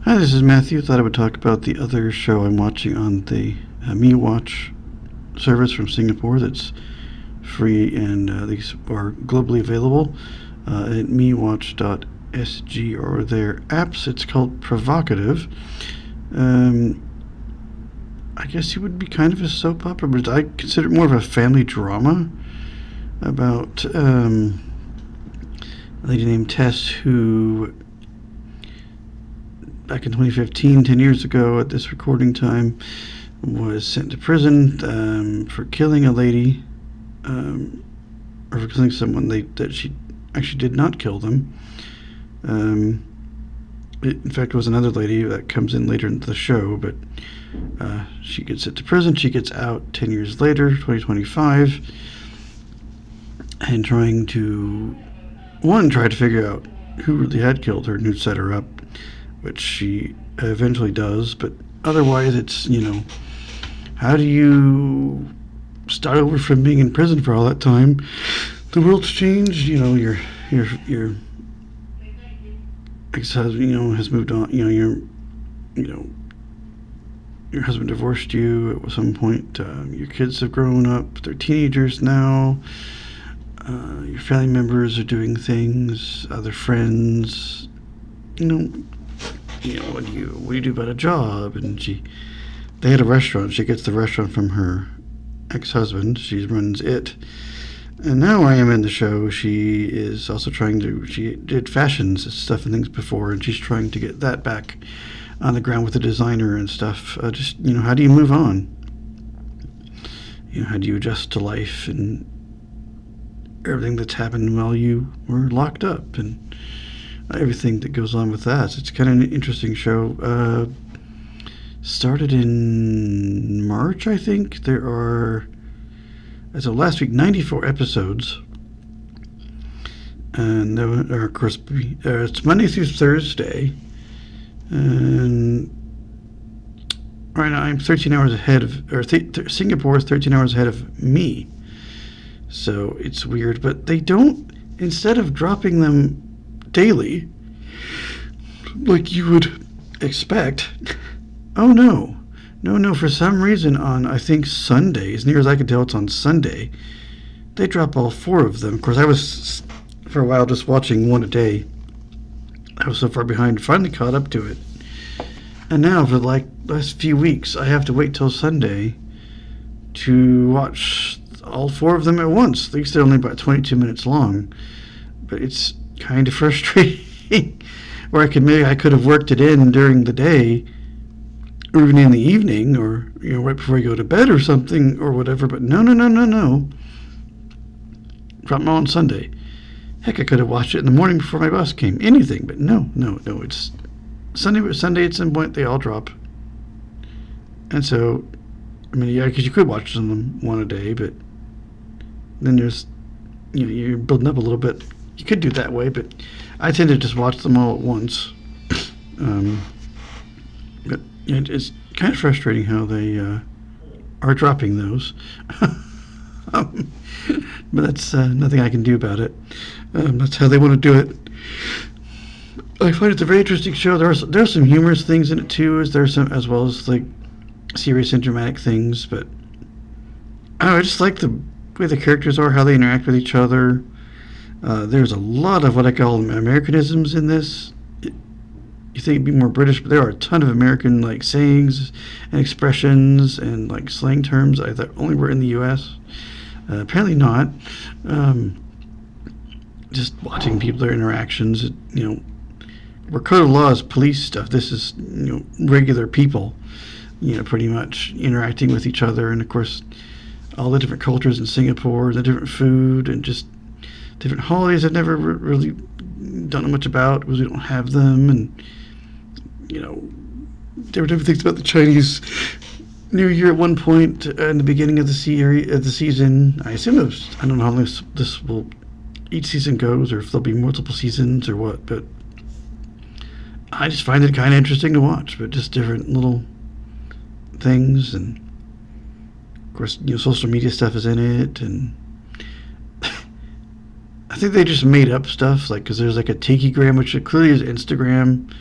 Hi, this is Matthew. Thought I would talk about the other show I'm watching on the Me Watch service from Singapore that's free and these are globally available at mewatch.sg or their apps. It's called Provocative. I guess it would be kind of a soap opera, but I consider it more of a family drama about a lady named Tess who, back in 2015, 10 years ago at this recording time, was sent to prison for killing a lady, or for killing someone that she actually did not kill them. In fact, it was another lady that comes in later into the show, but she gets sent to prison. She gets out 10 years later, 2025, and try to figure out who really had killed her and who set her up, which she eventually does. But otherwise, it's, how do you start over from being in prison for all that time? The world's changed. Your ex-husband, has moved on. Your husband divorced you at some point. Your kids have grown up; they're teenagers now. Your family members are doing things. Other friends, what do you do about a job? And they had a restaurant. She gets the restaurant from her ex-husband. She runs it. And now I am in the show. She is also she did fashions stuff and things before, and she's trying to get that back on the ground with a designer and stuff. How do you move on? How do you adjust to life and everything that's happened while you were locked up and everything that goes on with that. It's kind of an interesting show. Started in March, I think. There are, as of last week, 94 episodes. And of course, it's Monday through Thursday. And right now I'm 13 hours ahead Singapore is 13 hours ahead of me. So it's weird, but they don't, instead of dropping them daily, like you would expect. Oh no, for some reason on, I think, Sunday, as near as I can tell, it's on Sunday, they drop all 4 of them. Of course, I was, for a while, just watching one a day. I was so far behind, finally caught up to it. And now, for the last few weeks, I have to wait till Sunday to watch all 4 of them at once. At least they're only about 22 minutes long. But it's kind of frustrating. Or I could have worked it in during the day, or even in the evening, or right before I go to bed or something, or whatever. But no. Drop them all on Sunday. Heck, I could have watched it in the morning before my boss came. Anything, but no. It's Sunday at some point they all drop. And so, because you could watch them one a day, but then there's, you're building up a little bit. You could do it that way, but I tend to just watch them all at once. But it's kind of frustrating how they are dropping those. But that's nothing I can do about it. That's how they want to do it. I find it's a very interesting show. There's some humorous things in it too, as well as serious and dramatic things. But I just like the way the characters are, how they interact with each other. There's a lot of what I call Americanisms in this. You think it'd be more British, but there are a ton of American sayings and expressions and slang terms I thought only were in the U.S. Apparently not. Just watching people, their interactions, where code of law is police stuff, this is regular people, pretty much interacting with each other, and of course all the different cultures in Singapore, the different food, and just different holidays I've never really done much about because we don't have them, and there were different things about the Chinese New Year at one point in the beginning of the season. I assume I don't know how this will, each season goes, or if there'll be multiple seasons or what, but I just find it kind of interesting to watch, but just different little things, and of course, social media stuff is in it, and I think they just made up stuff, because there's a Tikigram, which clearly is Instagram,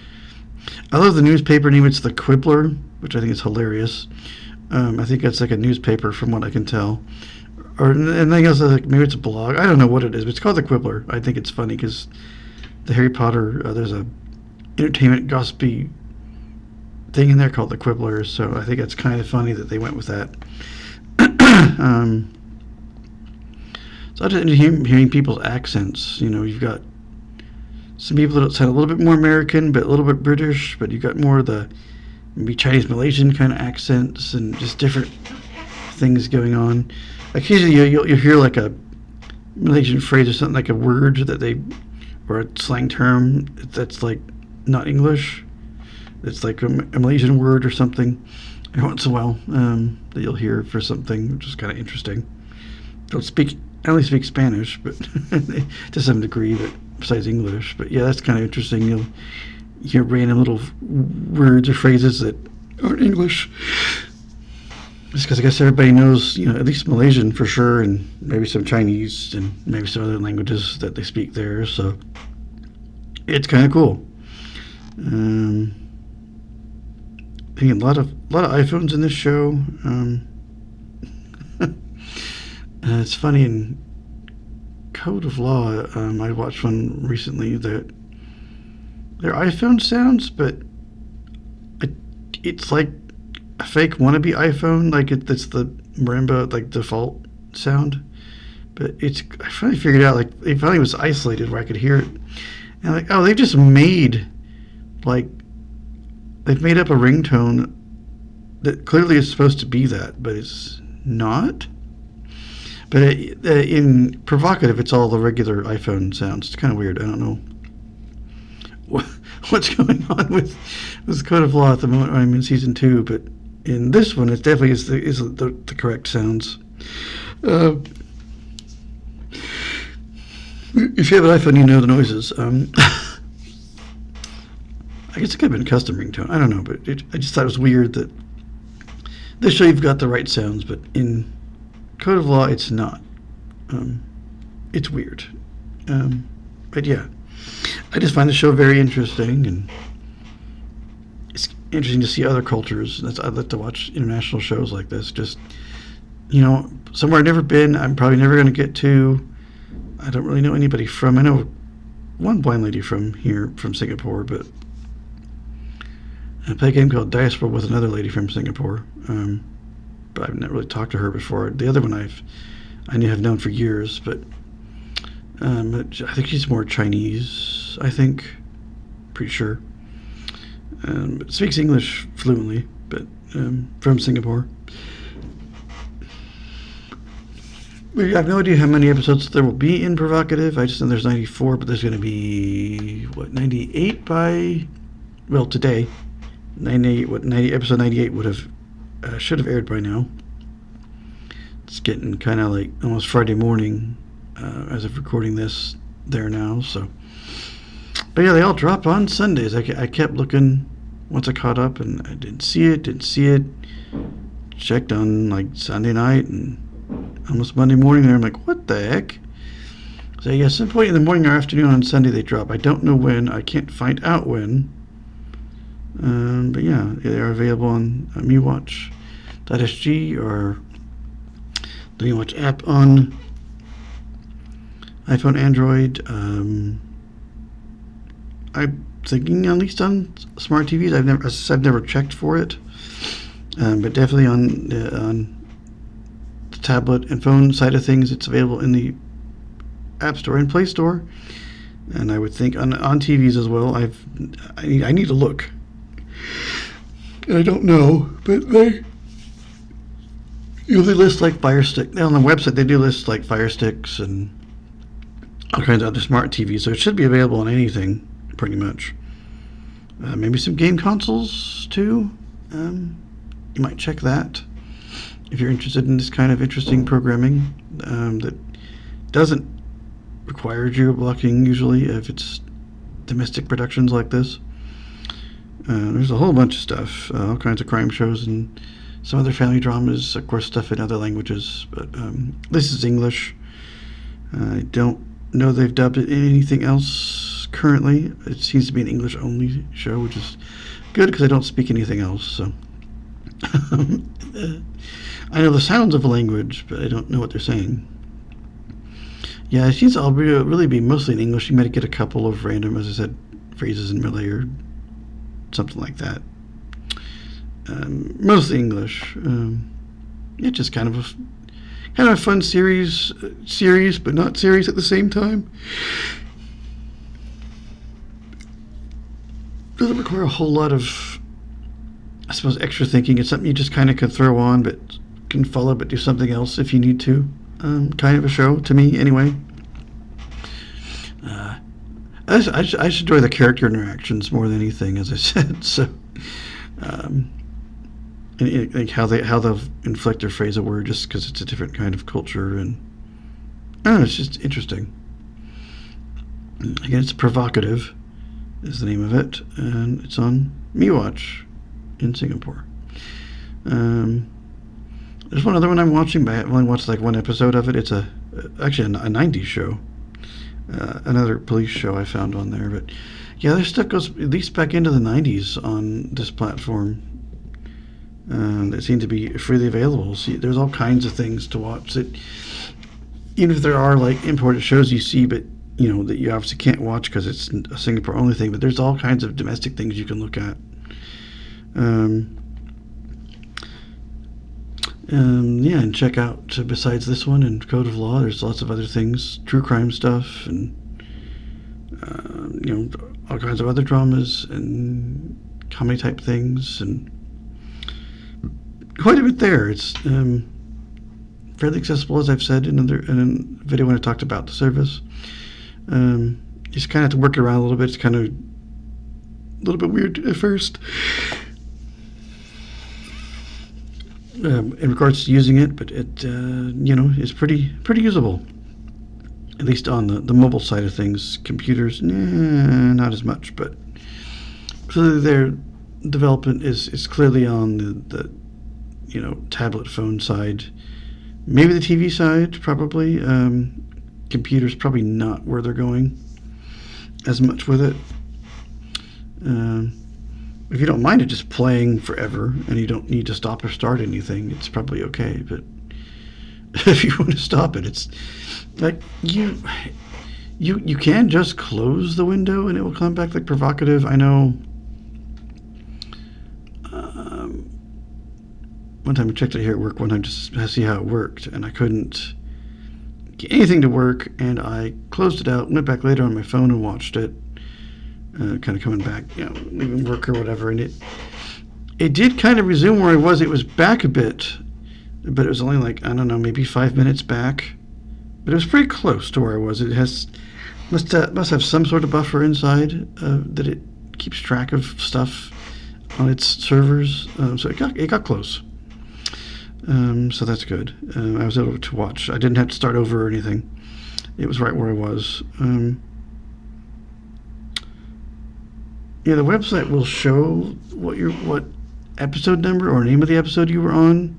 I love the newspaper name. It's the Quibbler, which I think is hilarious. I think it's like a newspaper from what I can tell. Or and I guess like maybe it's a blog. I don't know what it is, but it's called the Quibbler. I think it's funny because the Harry Potter, there's a entertainment gossipy thing in there called the Quibbler, so I think it's kind of funny that they went with that. So I just enjoy hearing people's accents. You've got some people that sound a little bit more American, but a little bit British, but you've got more of the maybe Chinese Malaysian kind of accents and just different things going on. Occasionally you'll hear like a Malaysian phrase or something, like a word or a slang term that's like not English. It's like a Malaysian word or something every once in a while that you'll hear for something, which is kind of interesting. I only speak Spanish, but to some degree, but besides English. But yeah, that's kind of interesting. You'll hear random little words or phrases that aren't English. Just because I guess everybody knows, at least Malaysian for sure, and maybe some Chinese and maybe some other languages that they speak there. So it's kind of cool. A lot of iPhones in this show. It's funny, in Code of Law, I watched one recently that their iPhone sounds, but it's like a fake wannabe iPhone, like it's the marimba, like default sound. But I finally figured out, like it finally was isolated where I could hear it, and like, oh, they've just made they've made up a ringtone that clearly is supposed to be that, but it's not. But in Provocative, it's all the regular iPhone sounds. It's kind of weird. I don't know what's going on with Code of Law at the moment. I'm in season 2, but in this one, it definitely is the correct sounds. If you have an iPhone, you know the noises. I guess it could have been a custom ringtone. I don't know, but I just thought it was weird that this show you've got the right sounds, but in Code of Law, it's not. It's weird. But yeah, I just find the show very interesting, and it's interesting to see other cultures. I like to watch international shows like this. Just, somewhere I've never been, I'm probably never going to get to. I don't really know anybody from. I know one blind lady from Singapore, but I play a game called Diaspora with another lady from Singapore. But I've never really talked to her before. The other one I have known for years, but I think she's more Chinese. I think, pretty sure. But speaks English fluently, but from Singapore. I have no idea how many episodes there will be in Provocative. I just know there's 94, but there's going to be 98 by today. 98. Episode 98 would have. Should have aired by now. It's getting kind of like almost Friday morning as of recording this there now. So, but yeah, they all drop on Sundays. I kept looking once I caught up, and I didn't see it. Checked on like Sunday night and almost Monday morning there. I'm like, what the heck? So yeah, some point in the morning or afternoon on Sunday they drop. I don't know when. I can't find out when. But yeah, they are available on MeWatch.sg or the MeWatch app on iPhone, Android. I'm thinking at least on smart TVs. I've never checked for it, but definitely on the tablet and phone side of things, it's available in the App Store and Play Store. And I would think on TVs as well. I need to look. I don't know, but they usually list like Fire Stick. On the website, they do list like Fire Sticks and all kinds of other smart TVs, so it should be available on anything, pretty much. Maybe some game consoles, too. You might check that if you're interested in this kind of interesting programming that doesn't require geo-blocking, usually, if it's domestic productions like this. There's a whole bunch of stuff, all kinds of crime shows and some other family dramas, of course, stuff in other languages, but this is English. I don't know they've dubbed it in anything else currently. It seems to be an English-only show, which is good because I don't speak anything else. So I know the sounds of a language, but I don't know what they're saying. Yeah, it seems to really be mostly in English. You might get a couple of random, as I said, phrases in Malay or something like that. Mostly English. Yeah, just kind of a fun series, but not series at the same time. Doesn't require a whole lot of, I suppose, extra thinking. It's something you just kind of can throw on, but can follow, but do something else if you need to. Kind of a show to me, anyway. I just enjoy the character interactions more than anything, as I said. So, and how they'll inflect their phrase a word just because it's a different kind of culture, and I don't know, it's just interesting. Again, it's Provocative is the name of it, and it's on MeWatch in Singapore. There's one other one I'm watching, but I've only watched like one episode of it. It's actually a 90s show. Another police show I found on there. But yeah, their stuff goes at least back into the 90s on this platform. That seem to be freely available. See, there's all kinds of things to watch. That even if there are like imported shows you see, but that you obviously can't watch because it's a Singapore only thing. But there's all kinds of domestic things you can look at. Yeah, and check out, besides this one and Code of Law, there's lots of other things, true crime stuff, and all kinds of other dramas and comedy type things, and quite a bit there. It's fairly accessible, as I've said in a video when I talked about the service. You just kind of have to work it around a little bit. It's kind of a little bit weird at first. In regards to using it, but it is pretty usable, at least on the mobile side of things. Computers, not as much, but clearly their development is clearly on the tablet phone side, maybe the TV side, probably. Computers probably not where they're going as much with it. If you don't mind it just playing forever and you don't need to stop or start anything, it's probably okay. But if you want to stop it, it's like you can just close the window and it will come back like Provocative. I know one time I checked it here at work one time just to see how it worked, and I couldn't get anything to work, and I closed it out, went back later on my phone and watched it. Kind of coming back, leaving work or whatever, and it did kind of resume where I was. It was back a bit, but it was only like, I don't know, maybe 5 minutes back, but it was pretty close to where I was. It must have some sort of buffer inside that it keeps track of stuff on its servers, so it got close. So that's good. I was able to watch. I didn't have to start over or anything. It was right where I was. Yeah, the website will show what episode number or name of the episode you were on.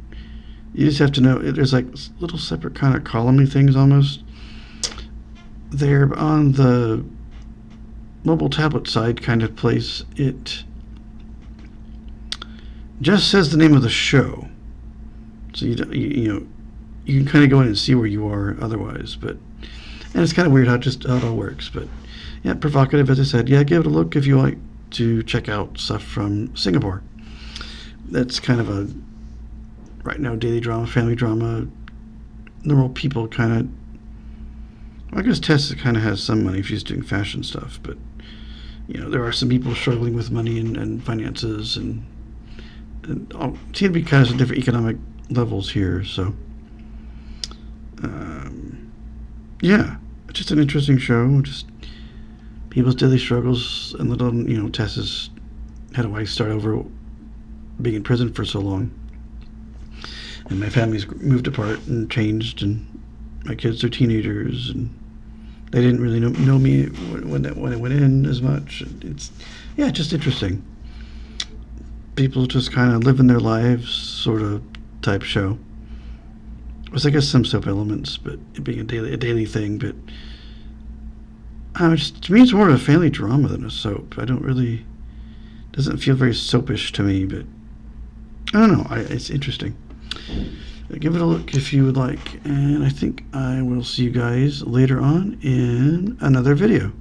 You just have to know. There's like little separate kind of column-y things almost there on the mobile tablet side kind of place. It just says the name of the show, so you can kind of go in and see where you are otherwise. And it's kind of weird how it all works. But yeah, Provocative, as I said. Yeah, give it a look if you like to check out stuff from Singapore. That's kind of a right now daily drama, family drama, normal people kind of. Well, I guess Tessa kind of has some money if she's doing fashion stuff, but there are some people struggling with money and finances and all seem to be kind of some different economic levels here. So yeah, it's just an interesting show. Just people's daily struggles, and little, Tessa's had a start over being in prison for so long. And my family's moved apart and changed, and my kids are teenagers, and they didn't really know me when I went in as much. It's just interesting. People just kind of living their lives, sort of type show. There's, I guess, some soap elements, but it being a daily thing, but To me, it's more of a family drama than a soap. I don't really, doesn't feel very soapish to me, but I don't know. It's interesting. Give it a look if you would like, and I think I will see you guys later on in another video.